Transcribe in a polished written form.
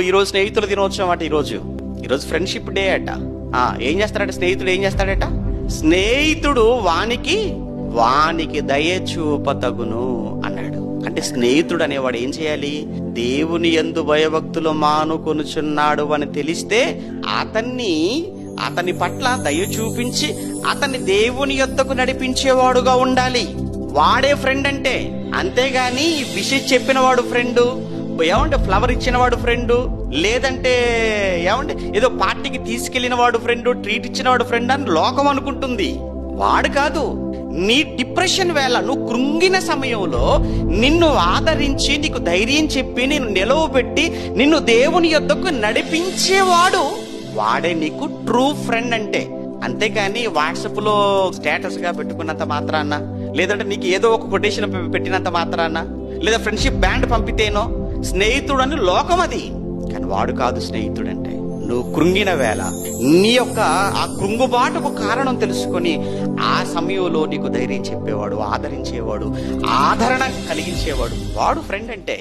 ఈరోజు స్నేహితుల దినోత్సవం అట. ఈరోజు ఫ్రెండ్షిప్ డే అట. ఏం చేస్తాడట స్నేహితుడు? ఏం చేస్తాడట? స్నేహితుడు వానికి దయ చూపతగును అన్నాడు. అంటే స్నేహితుడు అనేవాడు ఏం చేయాలి? దేవుని యందు భయభక్తులు మానుకొనుచున్నాడు అని తెలిస్తే అతని పట్ల దయ చూపించి అతన్ని దేవుని యొద్దకు నడిపించేవాడుగా ఉండాలి. వాడే ఫ్రెండ్ అంటే. అంతేగాని విషయం చెప్పిన వాడు ఫ్రెండు, ఫ్లవర్ ఇచ్చిన వాడు ఫ్రెండు, లేదంటే ఏదో పార్టీకి తీసుకెళ్లిన వాడు ఫ్రెండు, ట్రీట్ ఇచ్చిన వాడు ఫ్రెండ్ అని లోకం అనుకుంటుంది. వాడు కాదు. నీ డిప్రెషన్ వేళ, నువ్వు కృంగిన సమయంలో నిన్ను ఆదరించి నీకు ధైర్యం చెప్పి నిన్ను నిలవబెట్టి నిన్ను దేవుని యొద్దకు నడిపించేవాడు వాడే నీకు ట్రూ ఫ్రెండ్ అంటే. అంతేకాని వాట్సాప్ లో స్టేటస్ గా పెట్టుకున్నంత మాత్రాన, లేదంటే నీకు ఏదో ఒక కొటేషన్ పెట్టినంత మాత్రాన, లేదా ఫ్రెండ్షిప్ బ్యాండ్ పంపితేనో స్నేహితుడు అని లోకం అది. కానీ వాడు కాదు స్నేహితుడు అంటే. నువ్వు కృంగిన వేళ నీ యొక్క ఆ కృంగుబాటుకు కారణం తెలుసుకొని ఆ సమయంలో నీకు ధైర్యం చెప్పేవాడు, ఆదరించేవాడు, ఆదరణ కలిగించేవాడు వాడు ఫ్రెండ్ అంటే.